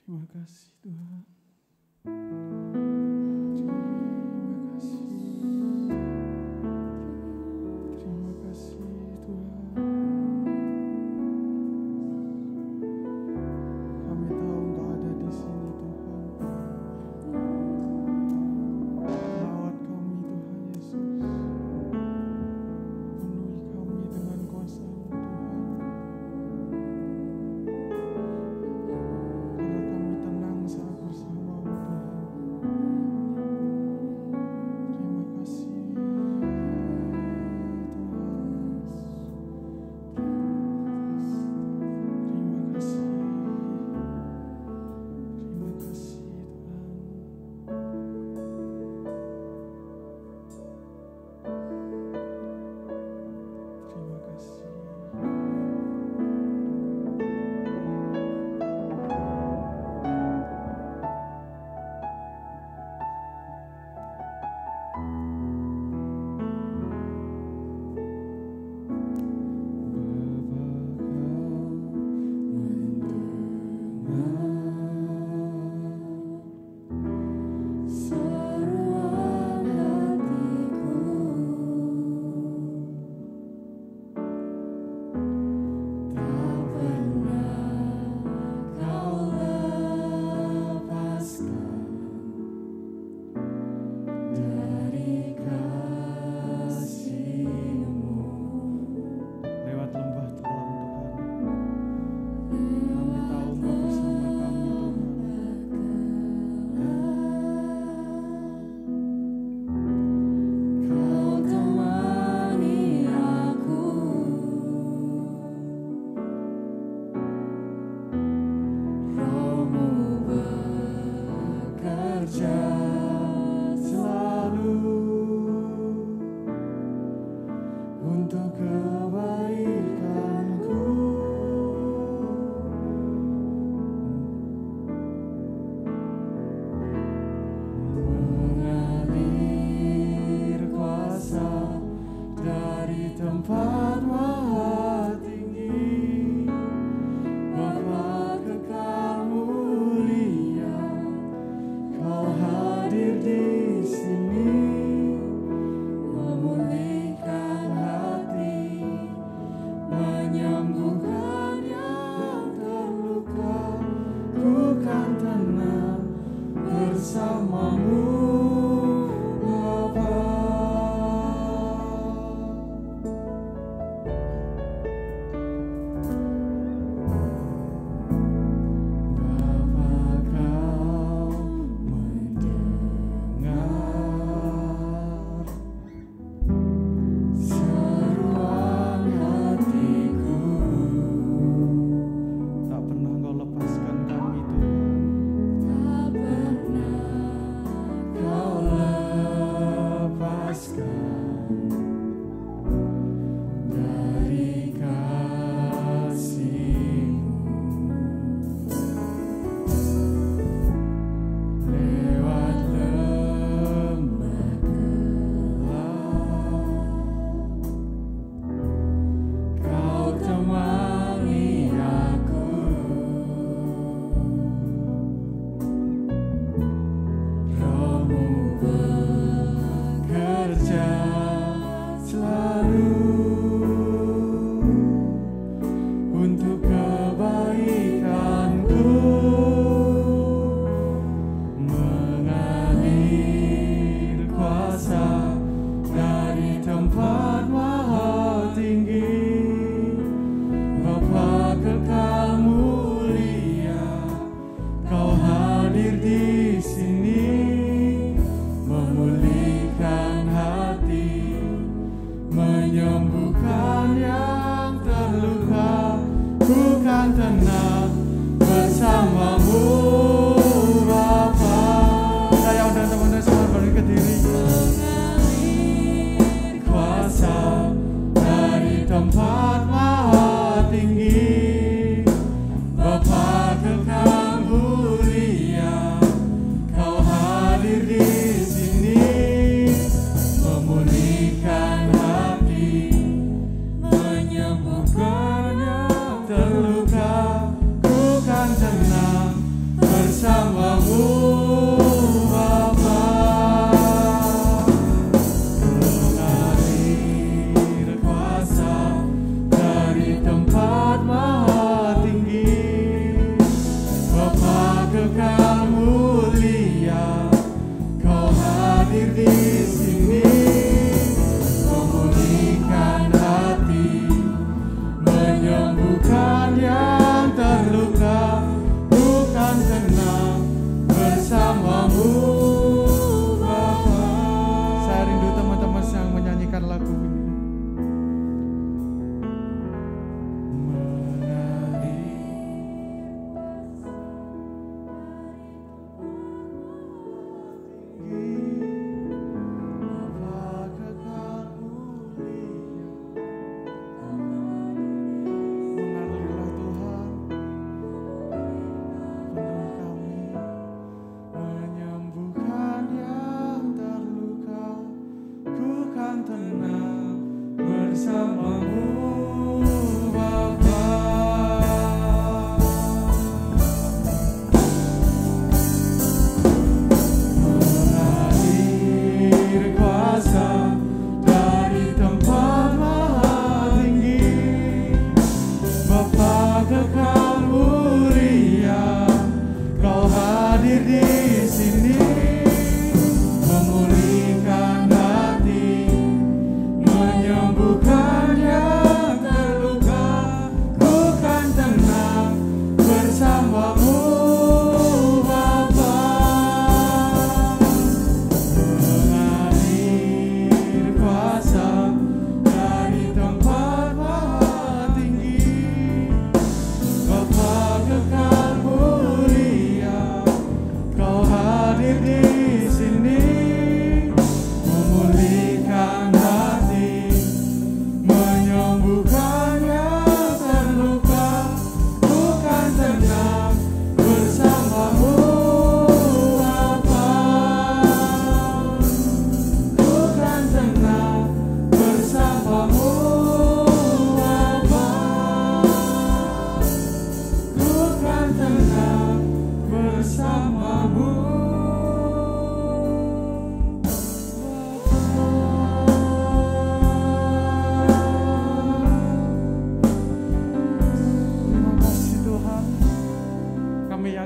Terima kasih Tuhan. Terima kasih Tuhan. Kami tahu Engkau ada di sini Tuhan. Lawat kami Tuhan Yesus. Penuhi kami dengan kuasa-Mu Tuhan. Karena kami tenang saat bersama-Mu Tuhan. Terima kasih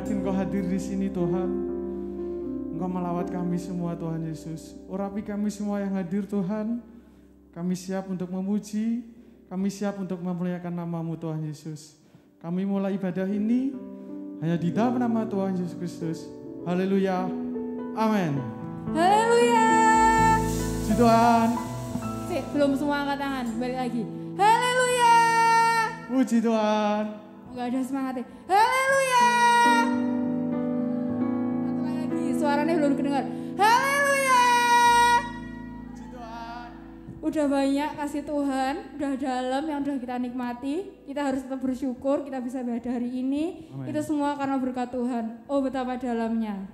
yakin Kau hadir di sini Tuhan. Engkau melawat kami semua Tuhan Yesus. Urapi kami semua yang hadir Tuhan. Kami siap untuk memuji, kami siap untuk memuliakan nama-Mu Tuhan Yesus. Kami mulai ibadah ini hanya di dalam nama Tuhan Yesus Kristus. Haleluya. Amin. Haleluya. Puji Tuhan. Belum semua angkat tangan, balik lagi. Haleluya. Puji Tuhan. Enggak ada semangatnya. Haleluya. Satu lagi, suaranya belum kedengar. Haleluya. Puji Tuhan. Udah banyak kasih Tuhan, udah dalam yang udah kita nikmati. Kita harus tetap bersyukur, kita bisa ibadah hari ini. Amen. Itu semua karena berkat Tuhan. Oh betapa dalamnya.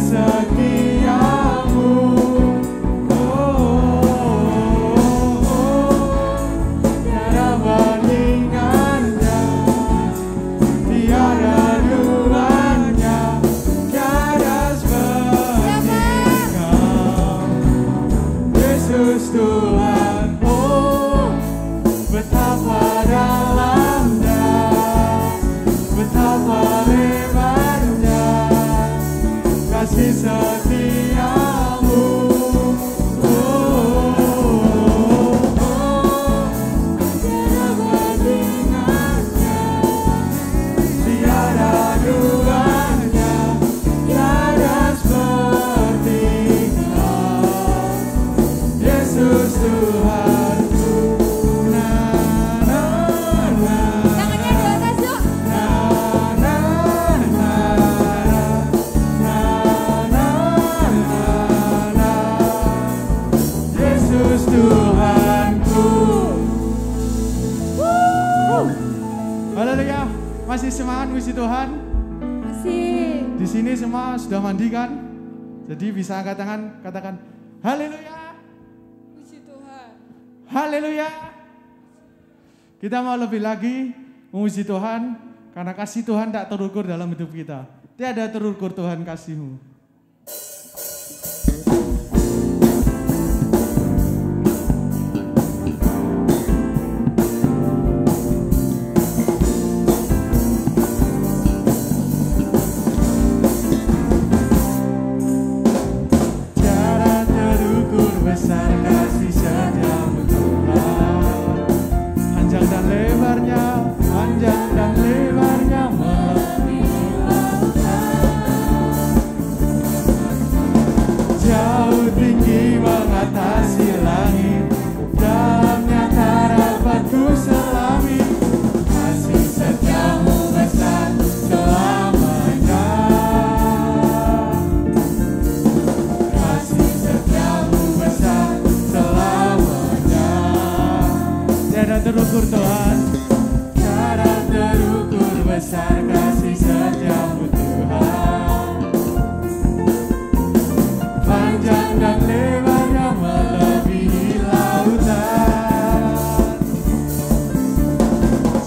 Setiamu, Masih semangat puji Tuhan? Masih. Di sini semua sudah mandi kan? Jadi bisa angkat tangan, katakan haleluya. Puji Tuhan. Haleluya. Kita mau lebih lagi memuji Tuhan karena kasih Tuhan tak terukur dalam hidup kita. Tiada terukur Tuhan kasih-Mu. Terukur Tuhan, cara terukur besar kasih setiamu Tuhan. Panjang dan lebarnya melebihi lautan,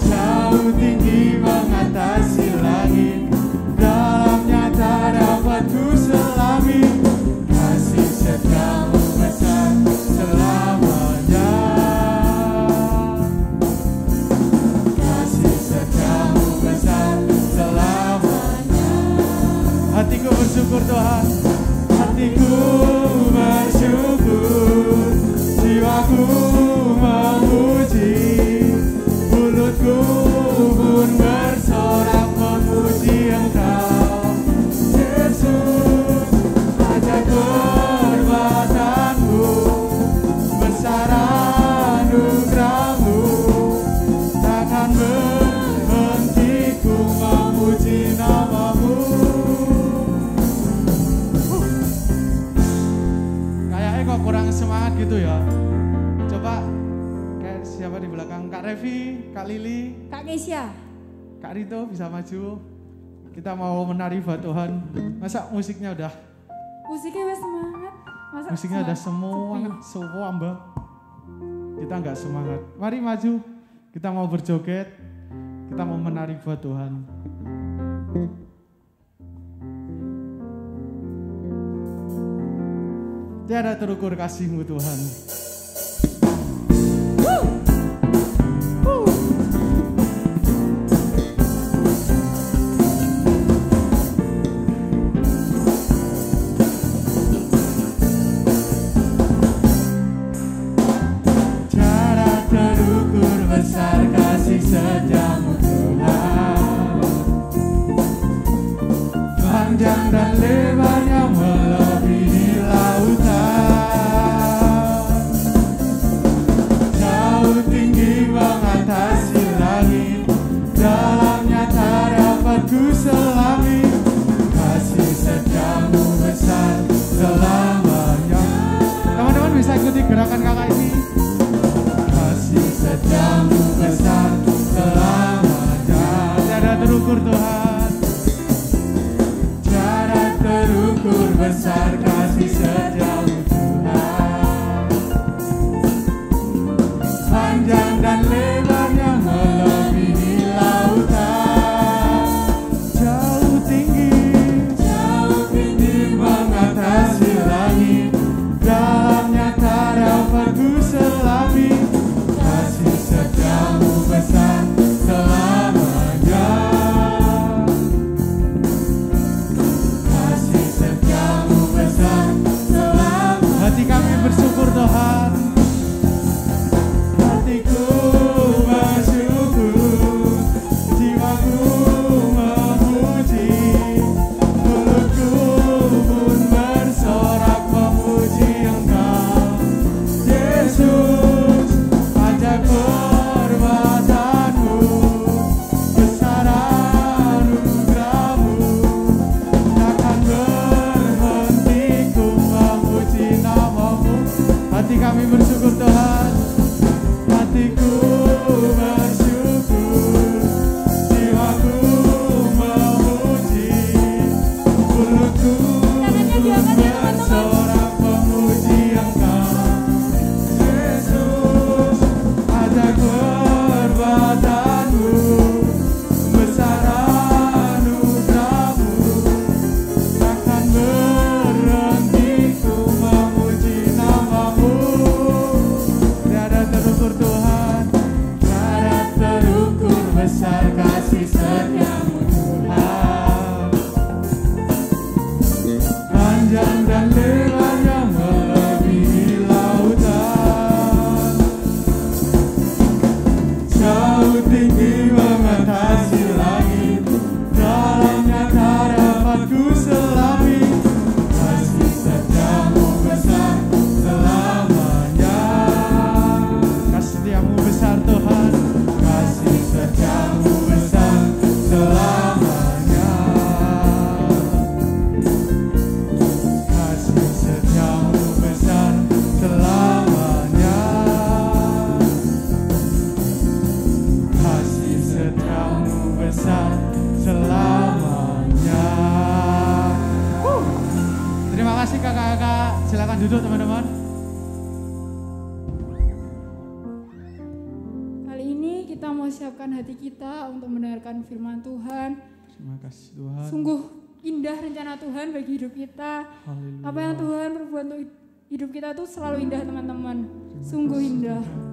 jauh tinggi mengatasi langit, dalamnya tak dapat ku selami. Kasih setiamu besar selamanya. Hatiku bersyukur Tuhan, hatiku bersyukur, jiwaku memuji, mulutku pun bersorak memuji Engkau. Yesus, ajaib perbuatan-Mu, besar anugerah-Mu, takkan berhenti ku memuji nama-Mu. Kok kurang semangat gitu ya. Coba kayak siapa di belakang, Kak Revi, Kak Lili, Kak Keisha, Kak Rito bisa maju. Kita mau menari buat Tuhan. Masa musiknya udah? Musiknya wes semangat. Masa musiknya udah semua Mbak. Kita nggak semangat. Mari maju. Kita mau berjoget. Kita mau menari buat Tuhan. Tiada terukur kasih-Mu Tuhan. Tiada terukur besar kasih setiamu Tuhan. Panjang dan lebarnya melebihi lautan. Mengatasi langit, dalamnya tak dapat ku selami. Kasih setiamu besar selamanya. Teman-teman bisa ikuti gerakan kakak ini. Kasih setiamu besar selamanya. Tiada terukur Tuhan, tiada terukur besar kasih setiamu Tuhan. Panjang dan lebarnya melebihi lautan, jauh tinggi mengatasi langit, dalamnya tak dapat ku selami. Kasih setiamu besar selamanya. Kasih setiamu besar selamanya. Hati kami bersyukur Tuhan. Hatiku bersyukur, jiwaku memuji, mulutku pun bersorak memuji Engkau. Yesus, ajaib perbuatan-Mu, besar anugerah-Mu, takkan berhenti ku memuji nama-Mu. Hati kami bersyukur Tuhan. Hatiku bersyukur, jiwaku mempersiapkan hati kita untuk mendengarkan firman Tuhan. Terima kasih Tuhan. Sungguh indah rencana Tuhan bagi hidup kita. Haleluya. Apa yang Tuhan perbuat untuk hidup kita tuh selalu indah teman-teman. Terima Sungguh kasih, indah. Tuhan.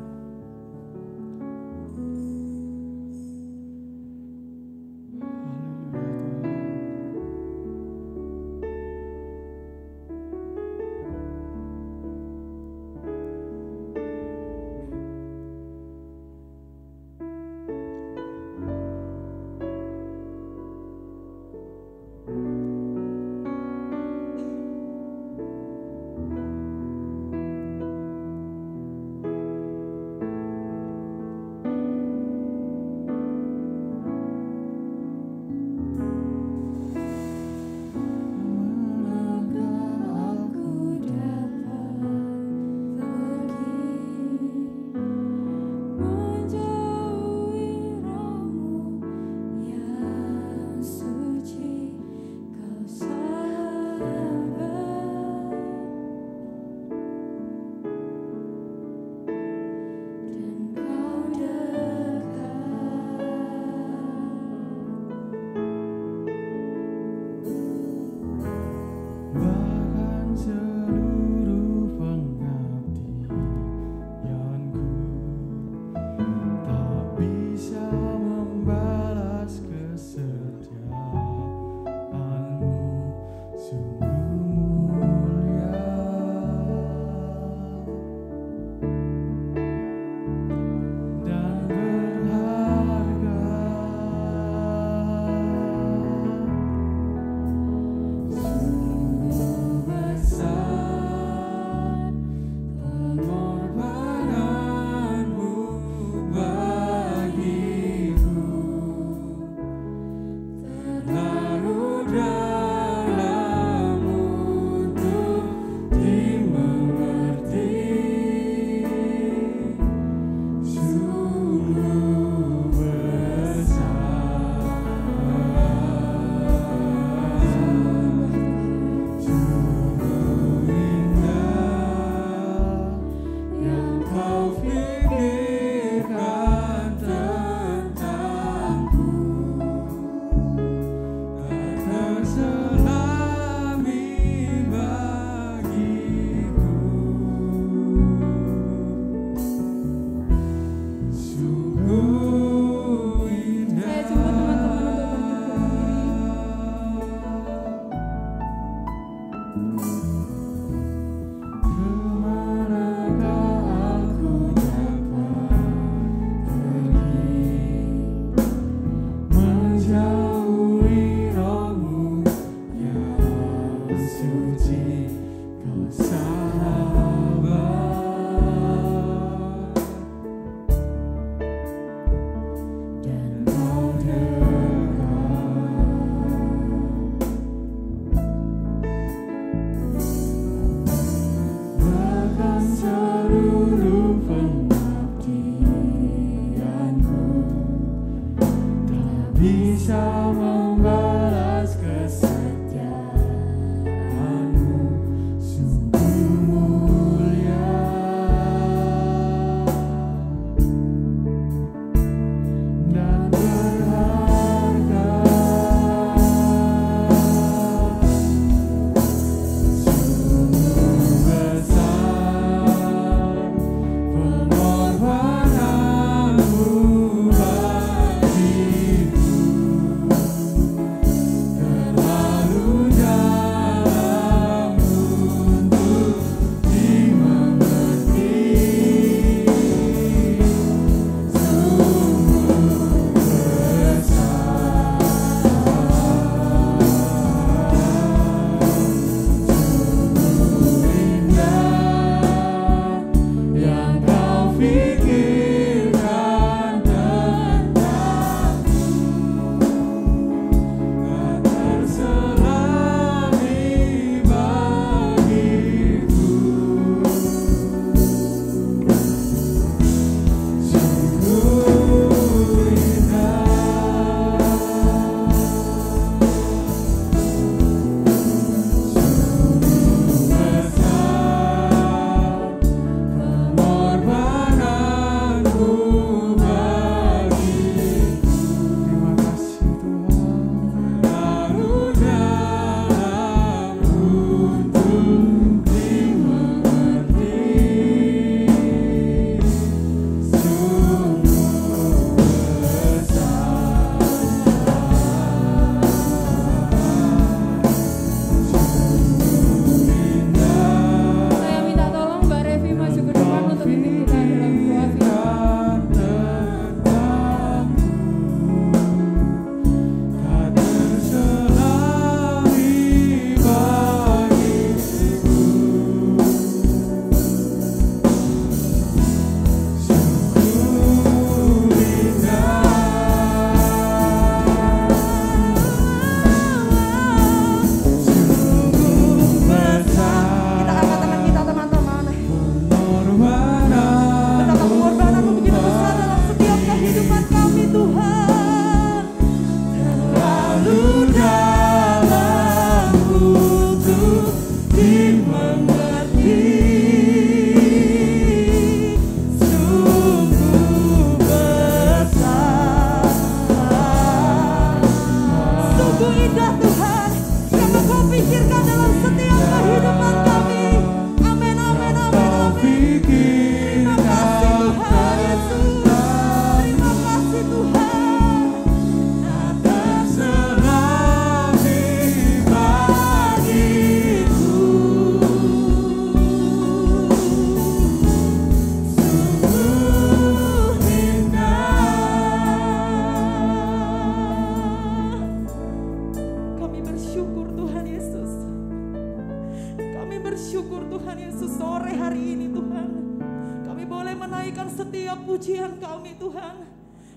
pujian kami Tuhan.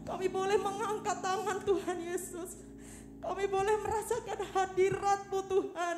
Kami boleh mengangkat tangan Tuhan Yesus. Kami boleh merasakan hadirat-Mu Tuhan.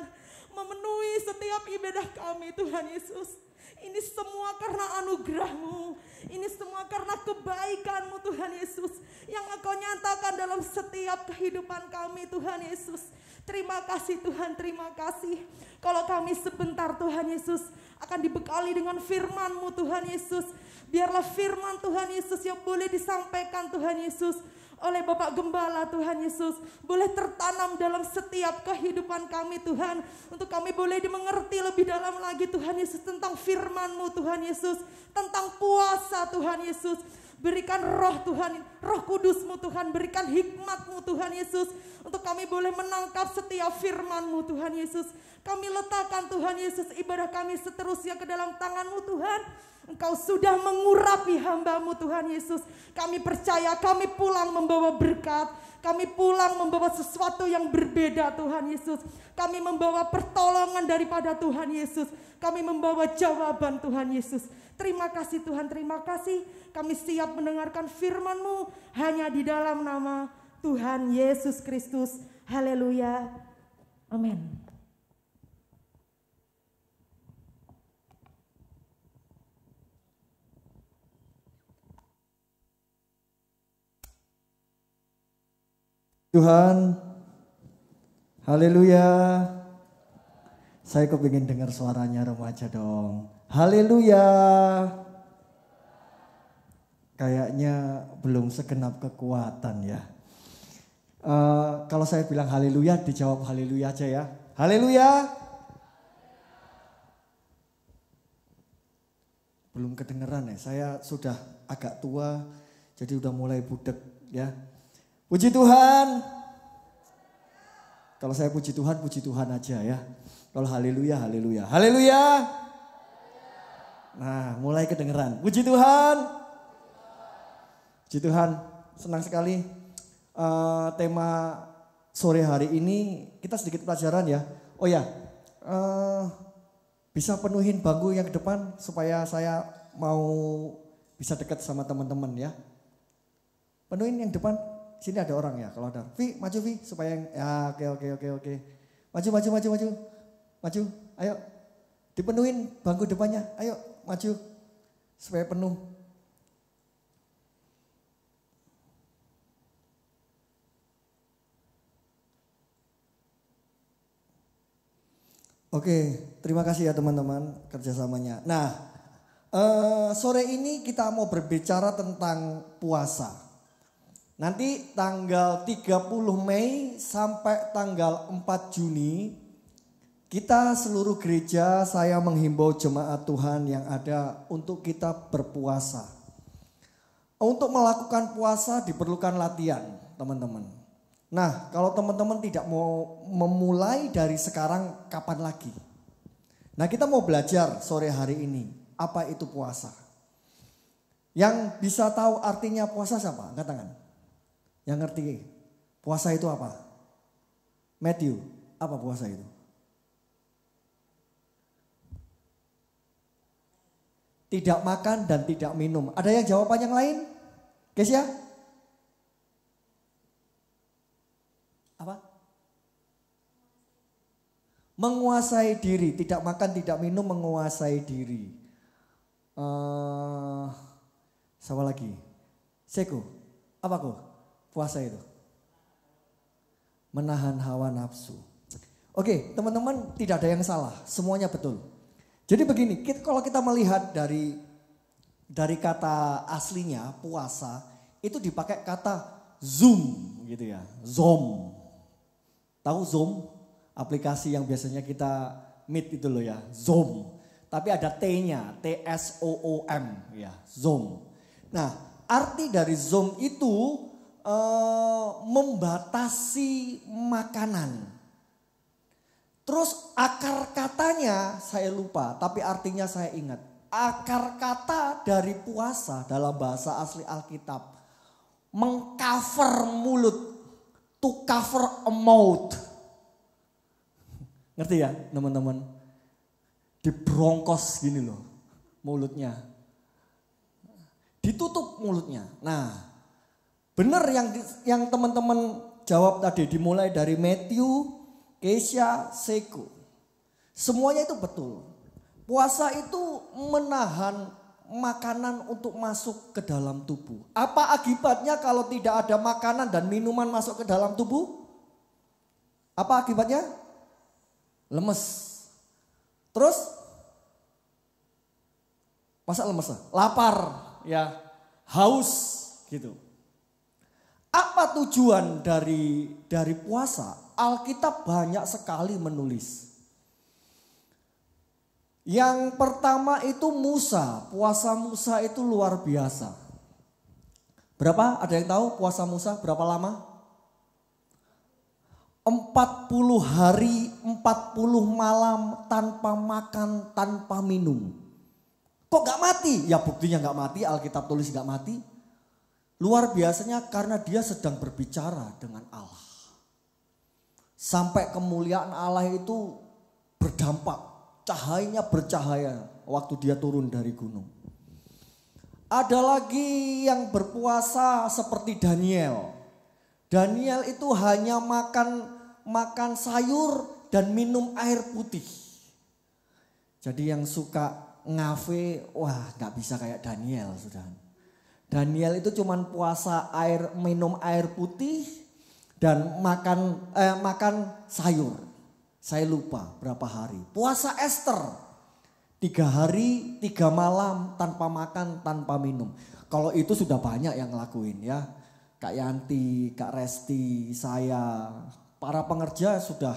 Memenuhi setiap ibadah kami Tuhan Yesus. Ini semua karena anugerah-Mu. Ini semua karena kebaikan-Mu Tuhan Yesus. Yang Engkau nyatakan dalam setiap kehidupan kami Tuhan Yesus. Terima kasih Tuhan, terima kasih. Kalau kami sebentar Tuhan Yesus akan dibekali dengan firman-Mu Tuhan Yesus. Biarlah firman Tuhan Yesus yang boleh disampaikan Tuhan Yesus oleh Bapak Gembala Tuhan Yesus boleh tertanam dalam setiap kehidupan kami Tuhan. Untuk kami boleh dimengerti lebih dalam lagi Tuhan Yesus tentang firman-Mu Tuhan Yesus. Tentang puasa Tuhan Yesus. Berikan roh Tuhan, roh kudus-Mu Tuhan. Berikan hikmat-Mu Tuhan Yesus. Untuk kami boleh menangkap setiap firman-Mu Tuhan Yesus. Kami letakkan Tuhan Yesus ibadah kami seterusnya ke dalam tangan-Mu Tuhan. Engkau sudah mengurapi hamba-Mu Tuhan Yesus. Kami percaya kami pulang membawa berkat. Kami pulang membawa sesuatu yang berbeda Tuhan Yesus. Kami membawa pertolongan daripada Tuhan Yesus. Kami membawa jawaban Tuhan Yesus. Terima kasih Tuhan, terima kasih. Kami siap mendengarkan firman-Mu hanya di dalam nama Tuhan Yesus Kristus. Haleluya. Amin. Tuhan, haleluya. Saya kepingin dengar suaranya remaja dong. Haleluya. Kayaknya belum segenap kekuatan ya. Kalau saya bilang haleluya, dijawab haleluya aja ya. Haleluya. Belum kedengeran ya, saya sudah agak tua, jadi udah mulai budek ya. Puji Tuhan. Kalau saya puji Tuhan aja ya. Kalau haleluya, haleluya. Haleluya. Nah, mulai kedengeran. Puji Tuhan. Puji Tuhan, senang sekali. Tema sore hari ini kita sedikit pelajaran ya. Oh ya, bisa penuhin bangku yang ke depan supaya saya mau bisa dekat sama teman-teman ya. Penuhin yang depan. Sini ada orang ya, kalau ada. Vi, maju Vi, supaya yang, ya oke. Maju, ayo. Dipenuhin bangku depannya, ayo maju. Supaya penuh. Oke, terima kasih ya teman-teman kerjasamanya. Nah, sore ini kita mau berbicara tentang puasa. Nanti tanggal 30 Mei sampai tanggal 4 Juni kita seluruh gereja saya menghimbau jemaat Tuhan yang ada untuk kita berpuasa. Untuk melakukan puasa diperlukan latihan teman-teman. Nah kalau teman-teman tidak mau memulai dari sekarang kapan lagi? Nah kita mau belajar sore hari ini apa itu puasa. Yang bisa tahu artinya puasa siapa? Angkat tangan. Yang ngerti puasa itu apa? Matthew, apa puasa itu? Tidak makan dan tidak minum. Ada yang jawaban yang lain? Kesia? Apa? Menguasai diri. Tidak makan, tidak minum, menguasai diri. Siapa lagi? Seko, apa kok? Puasa itu menahan hawa nafsu. Oke teman-teman, tidak ada yang salah, semuanya betul. Jadi begini, kalau kita melihat dari kata aslinya puasa itu dipakai kata Zoom gitu ya, Zoom. Tahu Zoom? Aplikasi yang biasanya kita meet itu loh ya, Zoom. Tapi ada T-nya, TSOOM ya, zoom. Nah, arti dari zoom itu membatasi makanan. Terus akar katanya saya lupa, tapi artinya saya ingat. Akar kata dari puasa dalam bahasa asli Alkitab, mengcover mulut, to cover a mouth. Ngerti ya teman-teman? Dibrongkos gini loh mulutnya. Ditutup mulutnya. Nah, benar yang teman-teman jawab tadi, dimulai dari Matthew, Keisha, Seko. Semuanya itu betul. Puasa itu menahan makanan untuk masuk ke dalam tubuh. Apa akibatnya kalau tidak ada makanan dan minuman masuk ke dalam tubuh? Apa akibatnya? Lemes. Terus? Masa lemes? Lapar, ya, haus gitu. Apa tujuan dari puasa? Alkitab banyak sekali menulis. Yang pertama itu Musa. Puasa Musa itu luar biasa. Berapa? Ada yang tahu puasa Musa berapa lama? 40 hari, 40 malam tanpa makan, tanpa minum. Kok gak mati? Ya buktinya gak mati, Alkitab tulis gak mati. Luar biasanya karena dia sedang berbicara dengan Allah. Sampai kemuliaan Allah itu berdampak. Cahayanya bercahaya waktu dia turun dari gunung. Ada lagi yang berpuasa seperti Daniel. Daniel itu hanya makan sayur dan minum air putih. Jadi yang suka ngafe, wah gak bisa kayak Daniel sudah. Daniel itu cuman puasa minum air putih dan makan sayur. Saya lupa berapa hari. Puasa Esther 3 hari 3 malam tanpa makan tanpa minum. Kalau itu sudah banyak yang ngelakuin ya. Kak Yanti, Kak Resti, saya, para pengerja sudah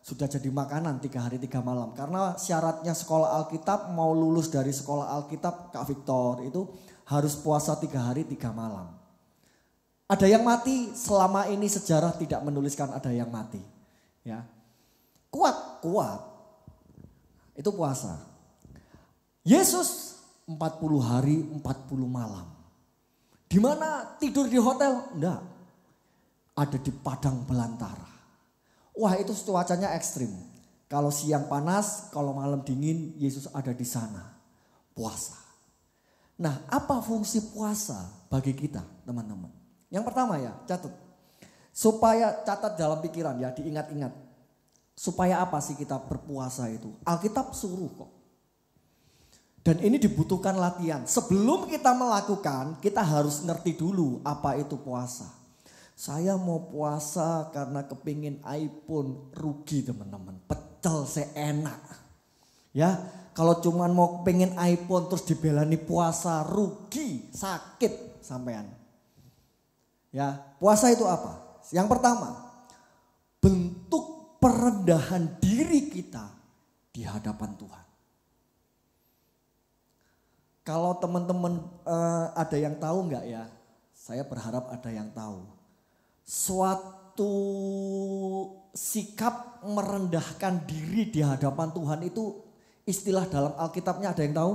jadi makanan 3 hari 3 malam. Karena syaratnya sekolah Alkitab, mau lulus dari sekolah Alkitab Kak Victor itu harus puasa 3 hari 3 malam. Ada yang mati, selama ini sejarah tidak menuliskan ada yang mati. Ya, kuat. Itu puasa. Yesus 40 hari 40 malam. Di mana tidur di hotel? Enggak. Ada di padang belantara. Wah, itu cuacanya ekstrim. Kalau siang panas, kalau malam dingin, Yesus ada di sana. Puasa. Nah, apa fungsi puasa bagi kita, teman-teman? Yang pertama ya, catat. Supaya catat dalam pikiran ya, diingat-ingat. Supaya apa sih kita berpuasa itu? Alkitab suruh kok. Dan ini dibutuhkan latihan. Sebelum kita melakukan, kita harus ngerti dulu apa itu puasa. Saya mau puasa karena kepingin iPhone, rugi teman-teman. Pecel seenak. Ya, kalau cuman mau pengen iPhone terus dibelani puasa, rugi, sakit sampean. Ya, puasa itu apa? Yang pertama, bentuk perendahan diri kita di hadapan Tuhan. Kalau teman-teman ada yang tahu enggak ya? Saya berharap ada yang tahu. Suatu sikap merendahkan diri di hadapan Tuhan itu istilah dalam Alkitabnya ada yang tahu?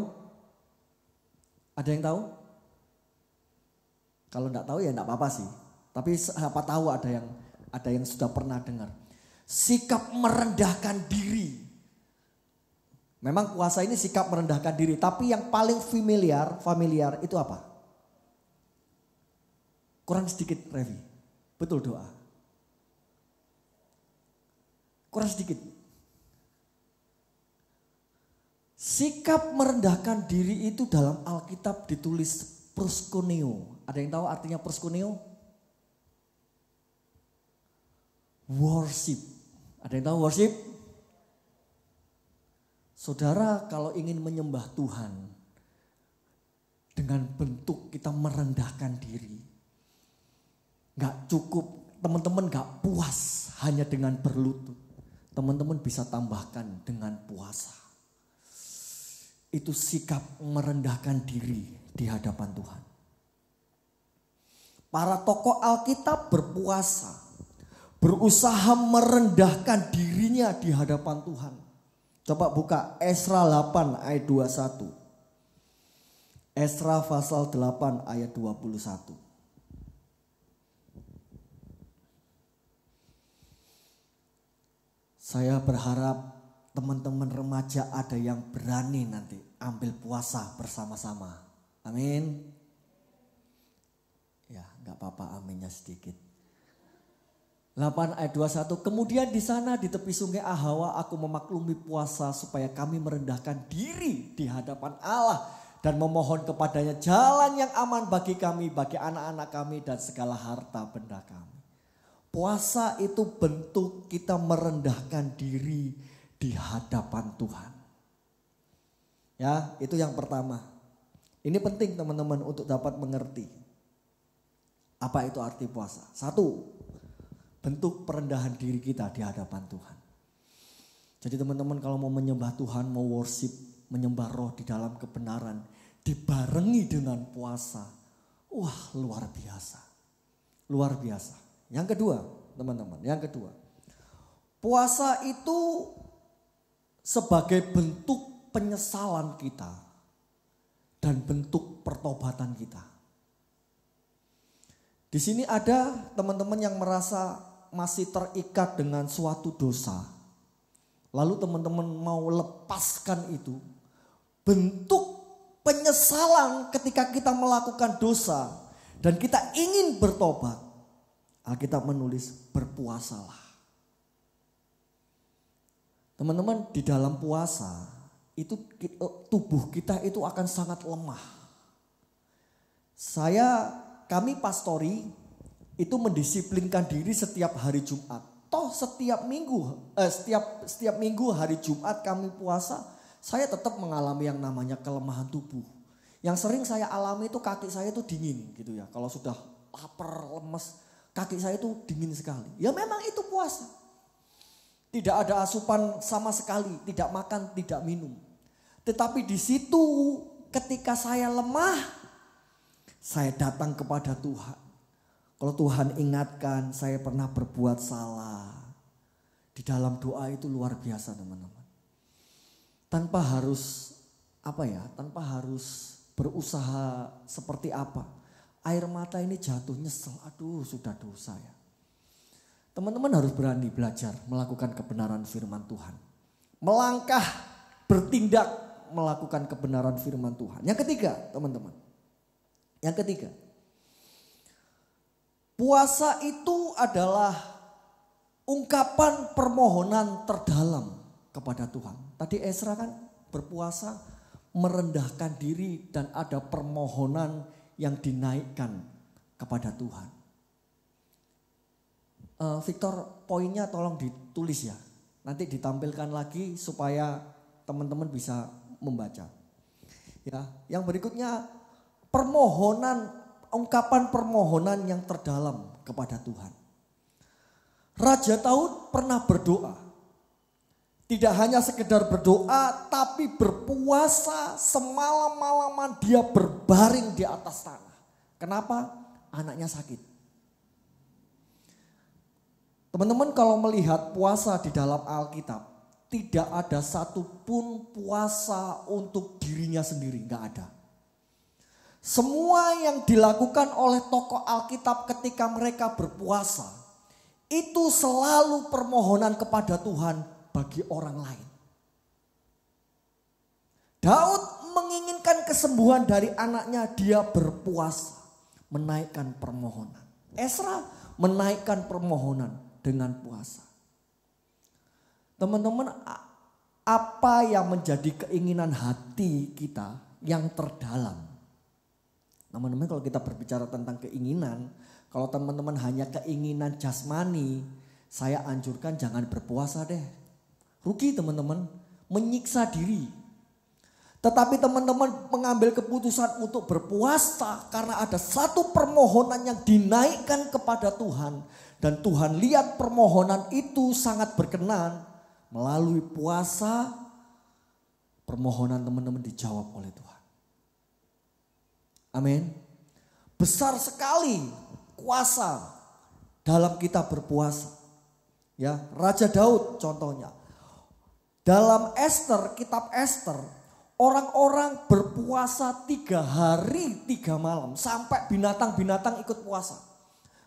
Ada yang tahu? Kalau enggak tahu ya enggak apa-apa sih. Tapi siapa tahu ada yang sudah pernah dengar. Sikap merendahkan diri. Memang puasa ini sikap merendahkan diri, tapi yang paling familiar itu apa? Kurang sedikit, Revi. Betul doa. Kurang sedikit. Sikap merendahkan diri itu dalam Alkitab ditulis proskuneo. Ada yang tahu artinya proskuneo? Worship. Ada yang tahu worship? Saudara kalau ingin menyembah Tuhan dengan bentuk kita merendahkan diri. Gak cukup, teman-teman gak puas hanya dengan berlutut. Teman-teman bisa tambahkan dengan puasa. itu sikap merendahkan diri di hadapan Tuhan. Para tokoh Alkitab berpuasa, berusaha merendahkan dirinya di hadapan Tuhan. Coba buka Esra 8 ayat 21. Esra pasal 8 ayat 21. Saya berharap teman-teman remaja ada yang berani nanti ambil puasa bersama-sama. Amin. Ya, enggak apa-apa aminnya sedikit. 8 ayat 21. Kemudian di sana di tepi sungai Ahawa aku memaklumi puasa supaya kami merendahkan diri di hadapan Allah dan memohon kepadanya jalan yang aman bagi kami, bagi anak-anak kami dan segala harta benda kami. Puasa itu bentuk kita merendahkan diri di hadapan Tuhan. Ya, itu yang pertama. Ini penting teman-teman untuk dapat mengerti apa itu arti puasa. Satu, bentuk perendahan diri kita di hadapan Tuhan. Jadi teman-teman kalau mau menyembah Tuhan, mau worship, menyembah roh di dalam kebenaran, dibarengi dengan puasa. Wah, luar biasa. Luar biasa. Yang kedua, teman-teman, yang kedua. Puasa itu sebagai bentuk penyesalan kita dan bentuk pertobatan kita. Di sini ada teman-teman yang merasa masih terikat dengan suatu dosa. Lalu teman-teman mau lepaskan itu. Bentuk penyesalan ketika kita melakukan dosa dan kita ingin bertobat. Alkitab menulis berpuasalah. Teman-teman di dalam puasa itu tubuh kita itu akan sangat lemah. Kami pastori itu mendisiplinkan diri setiap hari Jumat. Toh setiap minggu hari Jumat kami puasa, saya tetap mengalami yang namanya kelemahan tubuh. Yang sering saya alami itu kaki saya itu dingin gitu ya. Kalau sudah lapar, lemes, kaki saya itu dingin sekali. Ya memang itu puasa. Tidak ada asupan sama sekali, tidak makan, tidak minum. Tetapi di situ ketika saya lemah, saya datang kepada Tuhan. Kalau Tuhan ingatkan saya pernah berbuat salah. Di dalam doa itu luar biasa teman-teman. Tanpa harus tanpa harus berusaha seperti apa. Air mata ini jatuh nyesel, aduh sudah dosa ya. Teman-teman harus berani belajar melakukan kebenaran firman Tuhan. Melangkah, bertindak melakukan kebenaran firman Tuhan. Yang ketiga teman-teman. Yang ketiga. Puasa itu adalah ungkapan permohonan terdalam kepada Tuhan. Tadi Esra kan berpuasa merendahkan diri dan ada permohonan yang dinaikkan kepada Tuhan. Victor, poinnya tolong ditulis ya. Nanti ditampilkan lagi supaya teman-teman bisa membaca. Ya, yang berikutnya ungkapan permohonan yang terdalam kepada Tuhan. Raja Daud pernah berdoa. Tidak hanya sekedar berdoa, tapi berpuasa semalam-malaman dia berbaring di atas tanah. Kenapa? Anaknya sakit. Teman-teman kalau melihat puasa di dalam Alkitab, tidak ada satupun puasa untuk dirinya sendiri, enggak ada. Semua yang dilakukan oleh tokoh Alkitab ketika mereka berpuasa, itu selalu permohonan kepada Tuhan bagi orang lain. Daud menginginkan kesembuhan dari anaknya, dia berpuasa, menaikkan permohonan. Esra menaikkan permohonan dengan puasa. Teman-teman, apa yang menjadi keinginan hati kita yang terdalam? Teman-teman kalau kita berbicara tentang keinginan, kalau teman-teman hanya keinginan jasmani, saya anjurkan jangan berpuasa deh. Rugi teman-teman, menyiksa diri. Tetapi teman-teman mengambil keputusan untuk berpuasa karena ada satu permohonan yang dinaikkan kepada Tuhan. Dan Tuhan lihat permohonan itu sangat berkenan. Melalui puasa, permohonan teman-teman dijawab oleh Tuhan. Amin. Besar sekali kuasa dalam kita berpuasa. Ya, Raja Daud contohnya. Dalam Esther, kitab Esther, orang-orang berpuasa 3 hari 3 malam sampai binatang-binatang ikut puasa.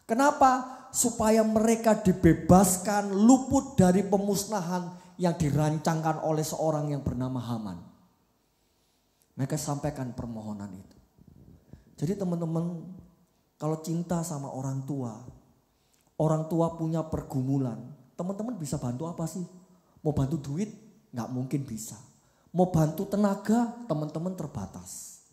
Kenapa? Supaya mereka dibebaskan luput dari pemusnahan yang dirancangkan oleh seorang yang bernama Haman. Mereka sampaikan permohonan itu. Jadi teman-teman, kalau cinta sama orang tua punya pergumulan, teman-teman bisa bantu apa sih? Mau bantu duit? Nggak mungkin bisa. Mau bantu tenaga? Teman-teman terbatas.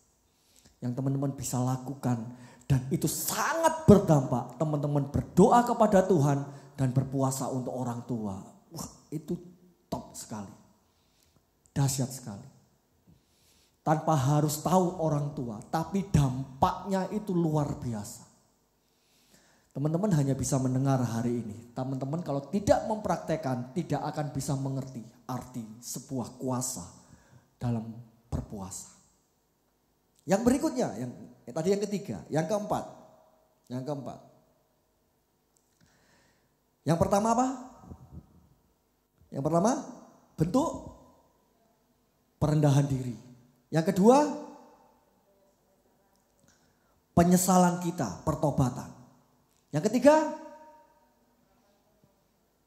Yang teman-teman bisa lakukan, dan itu sangat berdampak, teman-teman berdoa kepada Tuhan dan berpuasa untuk orang tua. Wah, itu top sekali. Dahsyat sekali. Tanpa harus tahu orang tua, tapi dampaknya itu luar biasa. Teman-teman hanya bisa mendengar hari ini. Teman-teman kalau tidak mempraktekkan, tidak akan bisa mengerti arti sebuah kuasa dalam berpuasa. Yang berikutnya, tadi yang ketiga, yang keempat. Yang pertama apa? Yang pertama, bentuk perendahan diri. Yang kedua, penyesalan kita, pertobatan. Yang ketiga,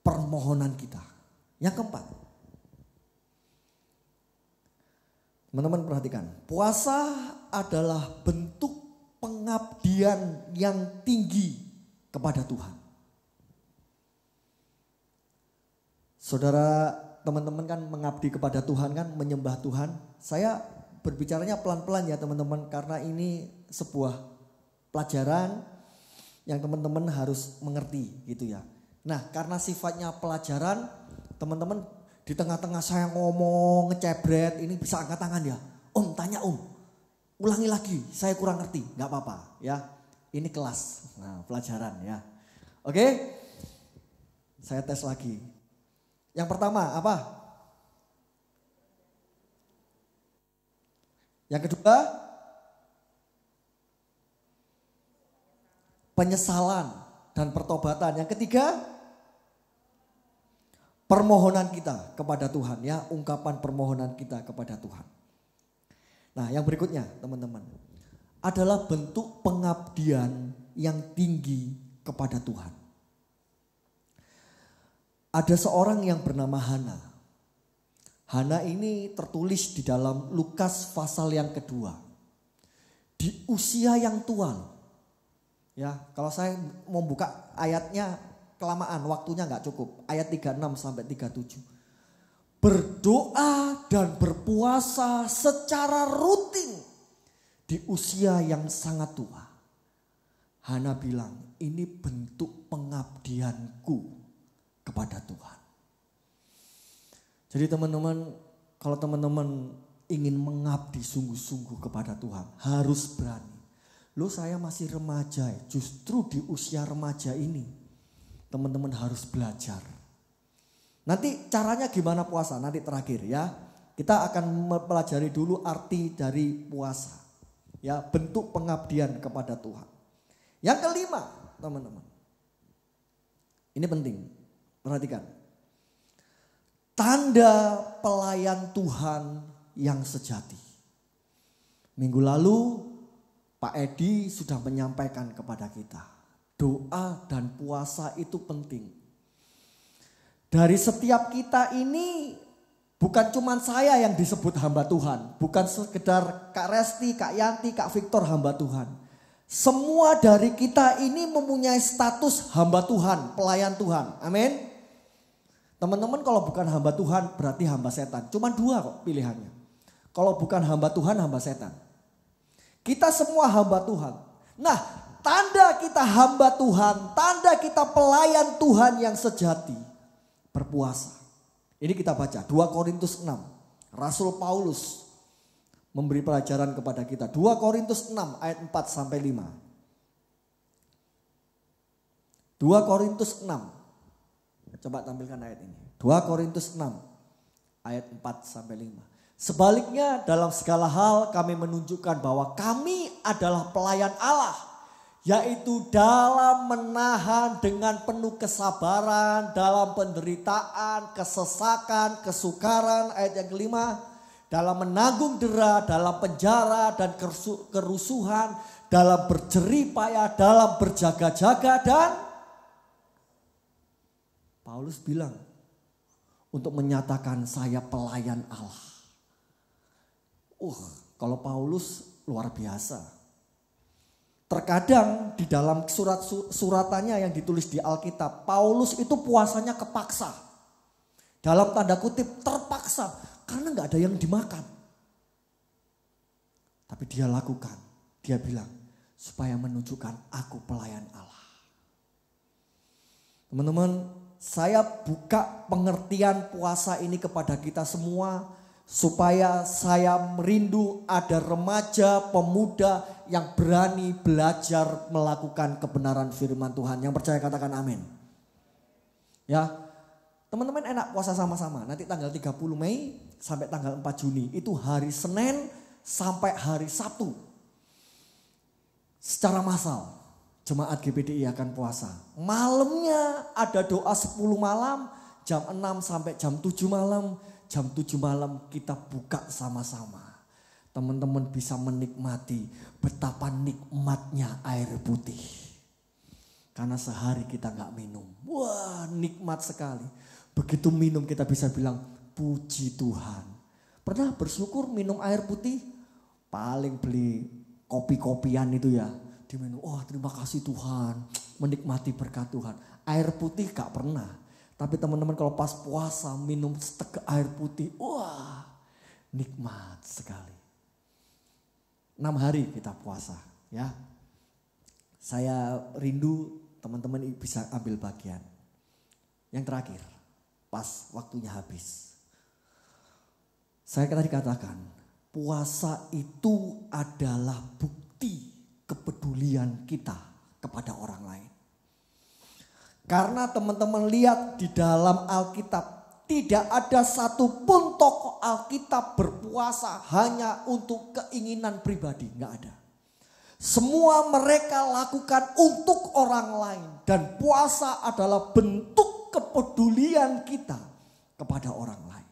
permohonan kita. Yang keempat, teman-teman perhatikan, puasa adalah bentuk pengabdian yang tinggi kepada Tuhan. Saudara, teman-teman kan mengabdi kepada Tuhan kan, menyembah Tuhan. Saya berbicaranya pelan-pelan ya teman-teman, karena ini sebuah pelajaran yang teman-teman harus mengerti gitu ya. Nah, karena sifatnya pelajaran, teman-teman di tengah-tengah saya ngomong, ngecebret, ini bisa angkat tangan ya. Om, tanya om, ulangi lagi, saya kurang ngerti, gak apa-apa ya. Ini kelas, nah pelajaran ya. Oke, saya tes lagi. Yang pertama apa? Yang kedua, penyesalan dan pertobatan. Yang ketiga, permohonan kita kepada Tuhan ya, ungkapan permohonan kita kepada Tuhan. Nah, yang berikutnya teman-teman, adalah bentuk pengabdian yang tinggi kepada Tuhan. Ada seorang yang bernama Hana. Hana ini tertulis di dalam Lukas pasal yang kedua. Di usia yang tua. Ya, kalau saya mau buka ayatnya kelamaan, waktunya nggak cukup. Ayat 36 sampai 37. Berdoa dan berpuasa secara rutin di usia yang sangat tua. Hana bilang, ini bentuk pengabdianku kepada Tuhan. Jadi teman-teman, kalau teman-teman ingin mengabdi sungguh-sungguh kepada Tuhan, harus berani. Loh, saya masih remaja, justru di usia remaja ini teman-teman harus belajar. Nanti caranya gimana puasa, nanti terakhir ya. Kita akan mempelajari dulu arti dari puasa. Ya, bentuk pengabdian kepada Tuhan. Yang kelima, teman-teman. Ini penting, perhatikan. Tanda pelayan Tuhan yang sejati. Minggu lalu Pak Edi sudah menyampaikan kepada kita. Doa dan puasa itu penting. Dari setiap kita ini bukan cuma saya yang disebut hamba Tuhan. Bukan sekedar Kak Resti, Kak Yanti, Kak Victor hamba Tuhan. Semua dari kita ini mempunyai status hamba Tuhan, pelayan Tuhan. Amin. Teman-teman kalau bukan hamba Tuhan berarti hamba setan. Cuma 2 kok pilihannya. Kalau bukan hamba Tuhan, hamba setan. Kita semua hamba Tuhan. Nah, tanda kita hamba Tuhan, tanda kita pelayan Tuhan yang sejati, berpuasa. Ini kita baca 2 Korintus 6. Rasul Paulus memberi pelajaran kepada kita. 2 Korintus 6 ayat 4 sampai 5. 2 Korintus 6. Coba tampilkan ayat ini. 2 Korintus 6 ayat 4 sampai 5. Sebaliknya dalam segala hal kami menunjukkan bahwa kami adalah pelayan Allah. Yaitu dalam menahan dengan penuh kesabaran, dalam penderitaan, kesesakan, kesukaran, ayat yang kelima. Dalam menanggung dera, dalam penjara dan kerusuhan, dalam berjeripaya, dalam berjaga-jaga dan Paulus bilang untuk menyatakan saya pelayan Allah. Kalau Paulus luar biasa. Terkadang di dalam suratannya yang ditulis di Alkitab, Paulus itu puasanya kepaksa. Dalam tanda kutip terpaksa karena gak ada yang dimakan. Tapi dia lakukan, dia bilang supaya menunjukkan aku pelayan Allah. Teman-teman, saya buka pengertian puasa ini kepada kita semua. Supaya saya merindu ada remaja, pemuda yang berani belajar melakukan kebenaran firman Tuhan. Yang percaya katakan amin. Ya, teman-teman enak puasa sama-sama. Nanti tanggal 30 Mei sampai tanggal 4 Juni. Itu hari Senin sampai hari Sabtu. Secara massal jemaat GPDI akan puasa. Malamnya ada doa 10 malam, jam 6 sampai jam 7 malam. Jam 7 malam kita buka sama-sama. Teman-teman bisa menikmati betapa nikmatnya air putih. Karena sehari kita gak minum. Wah, nikmat sekali. Begitu minum kita bisa bilang puji Tuhan. Pernah bersyukur minum air putih? Paling beli kopi-kopian itu ya. Diminum, terima kasih Tuhan. Menikmati berkat Tuhan. Air putih gak pernah. Tapi teman-teman kalau pas puasa minum seteguk air putih, wah nikmat sekali. 6 hari kita puasa ya. Saya rindu teman-teman bisa ambil bagian. Yang terakhir, pas waktunya habis. Saya tadi katakan, puasa itu adalah bukti kepedulian kita kepada orang lain. Karena teman-teman lihat di dalam Alkitab tidak ada satupun tokoh Alkitab berpuasa hanya untuk keinginan pribadi, nggak ada. Semua mereka lakukan untuk orang lain dan puasa adalah bentuk kepedulian kita kepada orang lain.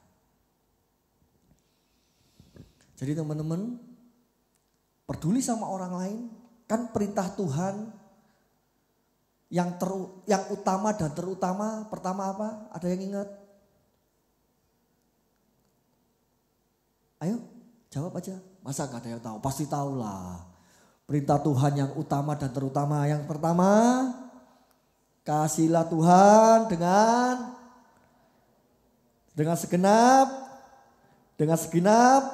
Jadi teman-teman peduli sama orang lain kan perintah Tuhan. Yang utama dan terutama, pertama apa? Ada yang ingat? Ayo jawab aja. Masa gak ada yang tahu? Pasti tahu lah. Perintah Tuhan yang utama dan terutama. Yang pertama, kasihlah Tuhan dengan segenap.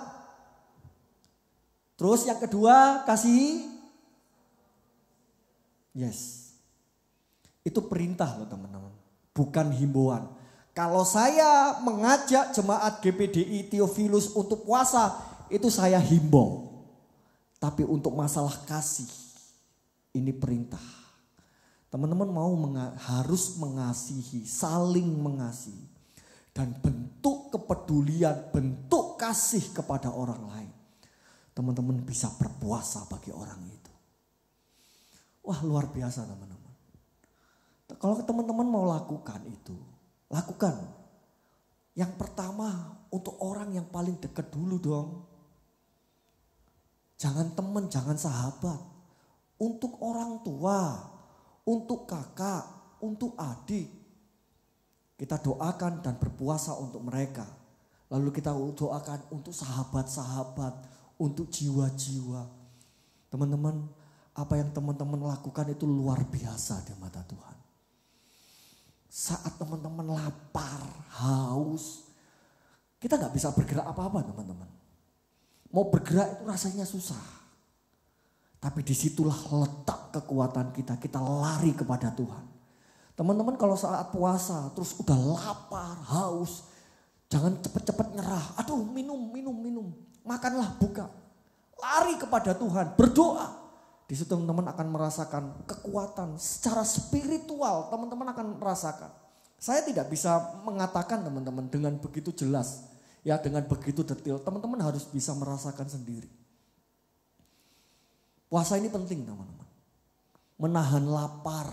Terus yang kedua, kasih. Yes. Itu perintah loh teman-teman, bukan himbauan. Kalau saya mengajak jemaat GPDI Theophilus untuk puasa, itu saya himbau. Tapi untuk masalah kasih, ini perintah. Teman-teman harus mengasihi, saling mengasihi. Dan bentuk kepedulian, bentuk kasih kepada orang lain. Teman-teman bisa berpuasa bagi orang itu. Wah luar biasa teman-teman. Kalau teman-teman mau lakukan itu, lakukan. Yang pertama untuk orang yang paling dekat dulu dong. Jangan teman, jangan sahabat. Untuk orang tua, untuk kakak, untuk adik. Kita doakan dan berpuasa untuk mereka. Lalu kita doakan untuk sahabat-sahabat, untuk jiwa-jiwa. Teman-teman, apa yang teman-teman lakukan itu luar biasa di mata Tuhan. Saat teman-teman lapar, haus, kita gak bisa bergerak apa-apa teman-teman. Mau bergerak itu rasanya susah. Tapi disitulah letak kekuatan kita, kita lari kepada Tuhan. Teman-teman kalau saat puasa terus udah lapar, haus, jangan cepet-cepet nyerah. Aduh minum. Makanlah, buka. Lari kepada Tuhan, berdoa. Di situ teman-teman akan merasakan kekuatan secara spiritual, teman-teman akan merasakan. Saya tidak bisa mengatakan teman-teman dengan begitu jelas. Ya dengan begitu detail, teman-teman harus bisa merasakan sendiri. Puasa ini penting teman-teman. Menahan lapar,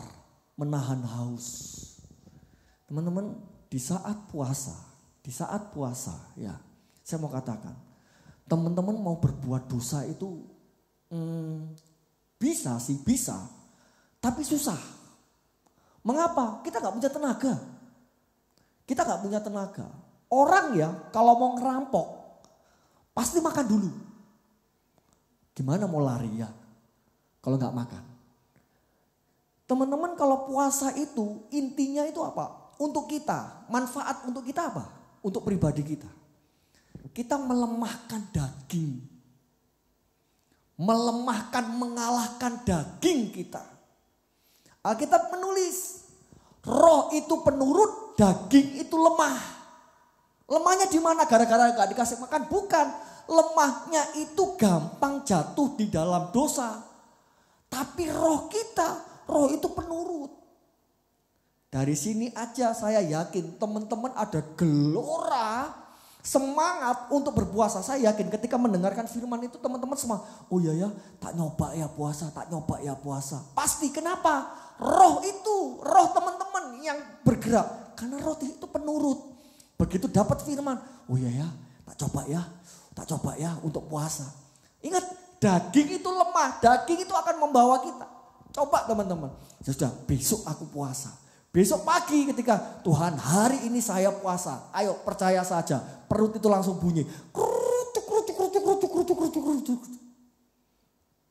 menahan haus. Teman-teman di saat puasa ya saya mau katakan. Teman-teman mau berbuat dosa itu bisa sih, bisa. Tapi susah. Mengapa? Kita gak punya tenaga. Kita gak punya tenaga. Orang ya kalau mau ngerampok pasti makan dulu. Gimana mau lari ya kalau gak makan? Teman-teman kalau puasa itu intinya itu apa? Untuk kita, manfaat untuk kita apa? Untuk pribadi kita. Kita melemahkan daging. Melemahkan, mengalahkan daging kita. Alkitab menulis, roh itu penurut, daging itu lemah. Lemahnya di mana? Gara-gara gak dikasih makan? Bukan. Lemahnya itu gampang jatuh di dalam dosa. Tapi roh kita, roh itu penurut. Dari sini aja saya yakin teman-teman ada gelora semangat untuk berpuasa. Saya yakin ketika mendengarkan firman itu teman-teman semua, oh iya ya tak nyoba ya puasa, tak nyoba ya puasa. Pasti kenapa? Roh itu, roh teman-teman yang bergerak. Karena roh itu penurut. Begitu dapat firman, oh iya ya tak coba ya untuk puasa. Ingat daging itu lemah, daging itu akan membawa kita. Coba teman-teman, sudah besok aku puasa. Besok pagi ketika Tuhan hari ini saya puasa. Ayo percaya saja. Perut itu langsung bunyi.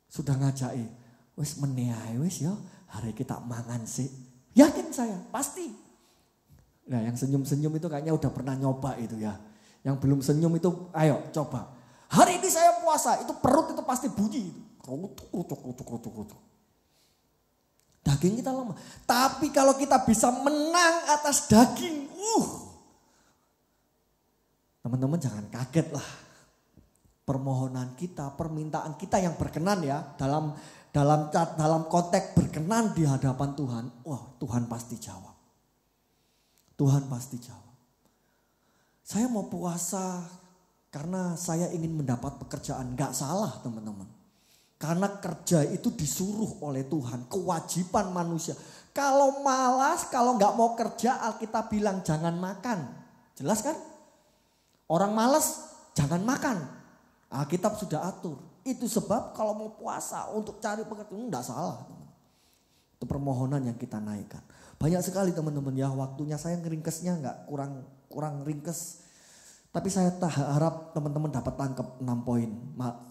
Sudah ngajai. Wes meneai wes ya. Hari kita mangan sih. Yakin saya pasti. Nah yang senyum-senyum itu kayaknya udah pernah nyoba itu ya. Yang belum senyum itu ayo coba. Hari ini saya puasa. Itu perut itu pasti bunyi. Daging kita lemah. Tapi kalau kita bisa menang atas daging. Teman-teman jangan kaget lah. Permohonan kita, permintaan kita yang berkenan ya. Dalam konteks berkenan di hadapan Tuhan. Wah Tuhan pasti jawab. Tuhan pasti jawab. Saya mau puasa karena saya ingin mendapat pekerjaan. Gak salah teman-teman. Karena kerja itu disuruh oleh Tuhan, kewajiban manusia. Kalau malas, kalau nggak mau kerja, Alkitab bilang jangan makan. Jelas kan? Orang malas jangan makan. Alkitab sudah atur. Itu sebab kalau mau puasa untuk cari pekerjaan, nggak salah. Itu permohonan yang kita naikkan. Banyak sekali teman-teman ya, waktunya saya ngeringkesnya nggak kurang ringkes. Tapi saya harap teman-teman dapat tangkap 6 poin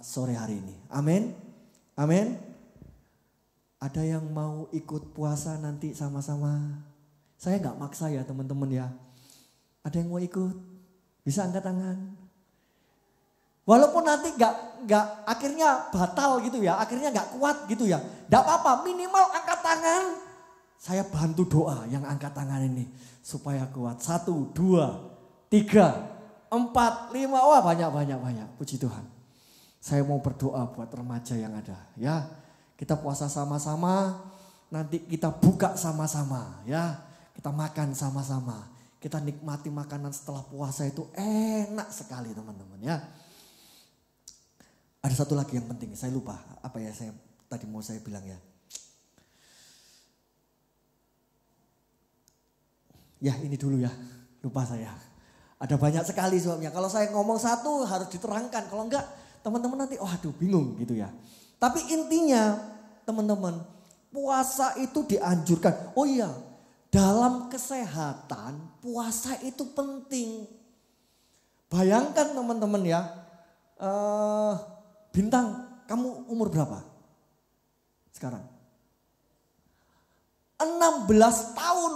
sore hari ini. Amin. Amin. Ada yang mau ikut puasa nanti sama-sama? Saya nggak maksa ya teman-teman ya. Ada yang mau ikut? Bisa angkat tangan. Walaupun nanti nggak akhirnya batal gitu ya, akhirnya nggak kuat gitu ya. Nggak apa-apa, minimal angkat tangan. Saya bantu doa yang angkat tangan ini supaya kuat. 1, 2, 3, 4, 5. Wah banyak. Puji Tuhan. Saya mau berdoa buat remaja yang ada ya. Kita puasa sama-sama, nanti kita buka sama-sama ya. Kita makan sama-sama. Kita nikmati makanan setelah puasa itu enak sekali teman-teman ya. Ada satu lagi yang penting, saya lupa apa ya tadi mau saya bilang ya. Ya ini dulu ya, lupa saya. Ada banyak sekali sebabnya. Kalau saya ngomong satu harus diterangkan, kalau enggak teman-teman nanti aduh bingung gitu ya. Tapi intinya teman-teman puasa itu dianjurkan. Oh iya dalam kesehatan puasa itu penting. Bayangkan teman-teman ya. Bintang kamu umur berapa sekarang? 16 tahun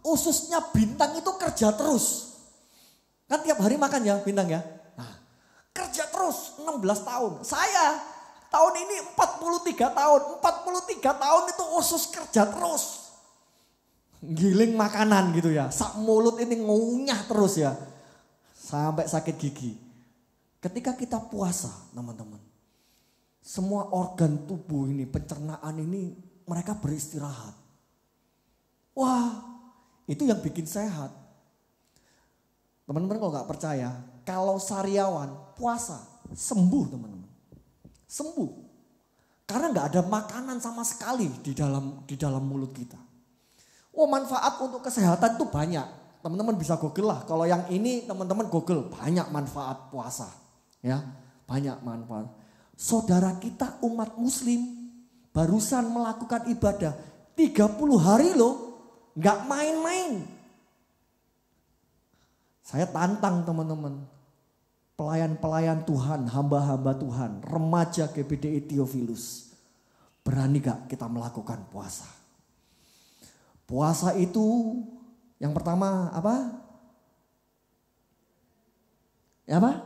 ususnya Bintang itu kerja terus. Kan tiap hari makan ya Bintang ya. Kerja terus 16 tahun. Saya tahun ini 43 tahun. 43 tahun itu usus kerja terus. Giling makanan gitu ya. Sak mulut ini ngunyah terus ya. Sampai sakit gigi. Ketika kita puasa teman-teman. Semua organ tubuh ini, pencernaan ini mereka beristirahat. Wah itu yang bikin sehat. Teman-teman kalau gak percaya. kalau sariawan puasa sembuh teman-teman. Sembuh. Karena nggak ada makanan sama sekali di dalam mulut kita. Oh, manfaat untuk kesehatan itu banyak. Teman-teman bisa google lah. Kalau yang ini teman-teman google, banyak manfaat puasa. Ya, banyak manfaat. Saudara kita umat muslim barusan melakukan ibadah 30 hari loh. Nggak main-main. Saya tantang teman-teman. Pelayan-pelayan Tuhan, hamba-hamba Tuhan, remaja GBDI Theophilus. Berani gak kita melakukan puasa? Puasa itu yang pertama apa? Ya apa?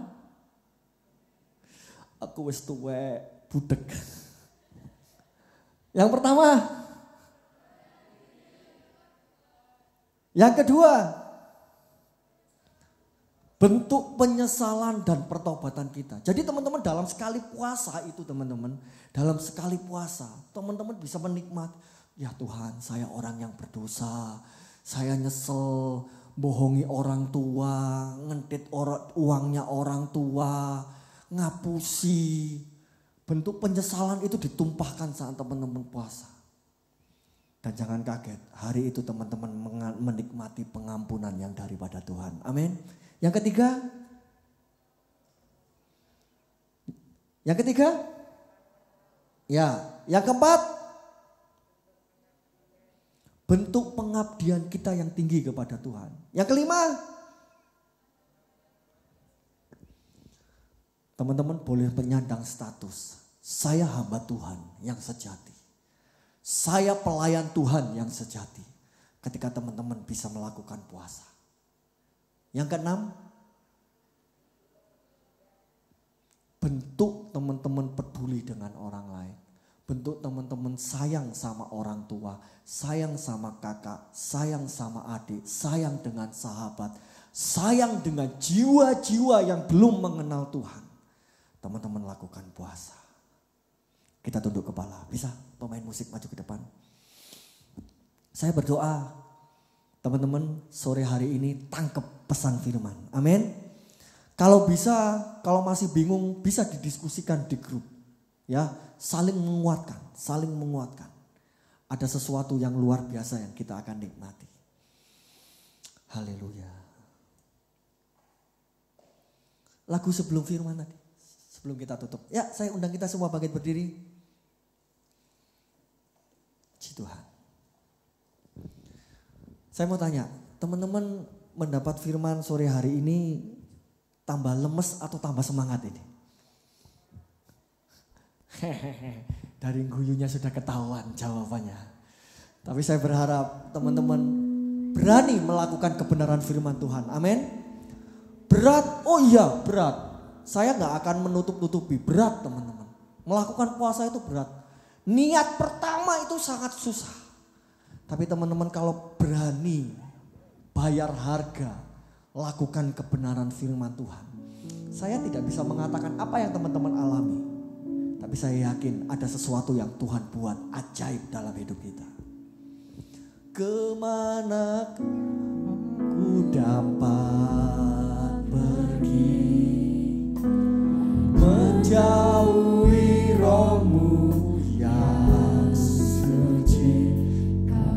Aku wis tuwek budek. Yang pertama. Yang kedua. Bentuk penyesalan dan pertobatan kita. Jadi teman-teman dalam sekali puasa itu teman-teman. Dalam sekali puasa teman-teman bisa menikmati. Ya Tuhan, saya orang yang berdosa. Saya nyesel bohongi orang tua. Ngentit uangnya orang tua. Ngapusi. Bentuk penyesalan itu ditumpahkan saat teman-teman puasa. Dan jangan kaget, hari itu teman-teman menikmati pengampunan yang daripada Tuhan. Amin. Yang ketiga. Yang ketiga. Ya, yang keempat. Bentuk pengabdian kita yang tinggi kepada Tuhan. Yang kelima. Teman-teman boleh menyandang status. Saya hamba Tuhan yang sejati. Saya pelayan Tuhan yang sejati. Ketika teman-teman bisa melakukan puasa. Yang keenam, bentuk teman-teman peduli dengan orang lain. Bentuk teman-teman sayang sama orang tua, sayang sama kakak, sayang sama adik, sayang dengan sahabat, sayang dengan jiwa-jiwa yang belum mengenal Tuhan. Teman-teman lakukan puasa. Kita tunduk kepala, bisa pemain musik maju ke depan. Saya berdoa, teman-teman sore hari ini tangkep pesan firman. Amin. Kalau bisa, kalau masih bingung bisa didiskusikan di grup. Ya, saling menguatkan, saling menguatkan. Ada sesuatu yang luar biasa yang kita akan nikmati. Haleluya. Lagu sebelum firman tadi, sebelum kita tutup. Ya, saya undang kita semua bangkit berdiri. Puji Tuhan. Saya mau tanya, teman-teman mendapat firman sore hari ini tambah lemes atau tambah semangat ini? Dari guyunya sudah ketahuan jawabannya. Tapi saya berharap teman-teman berani melakukan kebenaran firman Tuhan. Amin. Berat, oh iya berat. Saya gak akan menutup-nutupi, berat teman-teman. Melakukan puasa itu berat. Niat pertama itu sangat susah. Tapi teman-teman kalau berani bayar harga, lakukan kebenaran firman Tuhan. Saya tidak bisa mengatakan apa yang teman-teman alami. Tapi saya yakin ada sesuatu yang Tuhan buat ajaib dalam hidup kita. Kemana ku dapat pergi, menjauhi rohmu yang suci,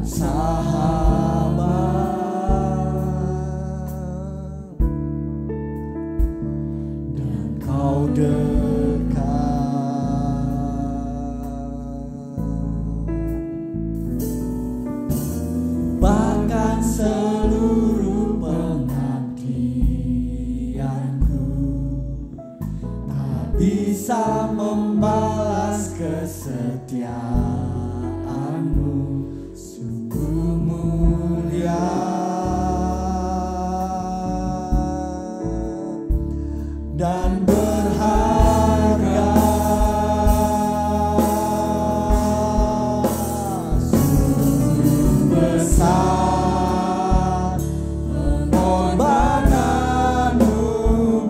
sahabat, dan kau dekat. Bahkan seluruh pengabdianku tak bisa membalas kesetiaanmu, sungguh mulia dan berharga, sungguh besar pengorbananmu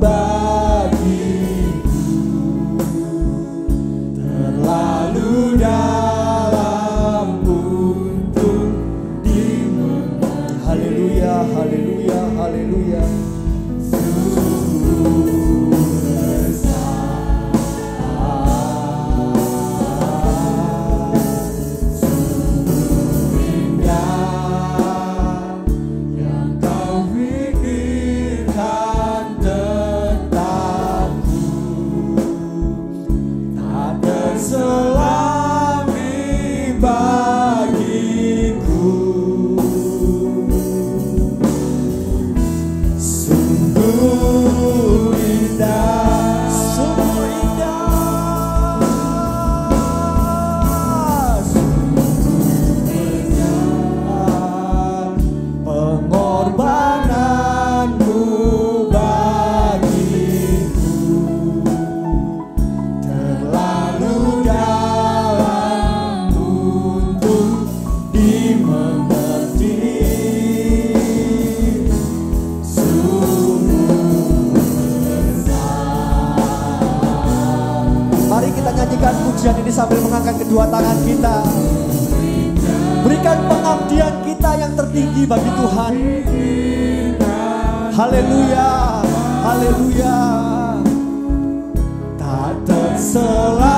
bagiku, terlalu dalam kita nyanyikan pujian ini sambil mengangkat kedua tangan kita. Berikan pengabdian kita yang tertinggi bagi Tuhan. Haleluya, haleluya. Tak tersela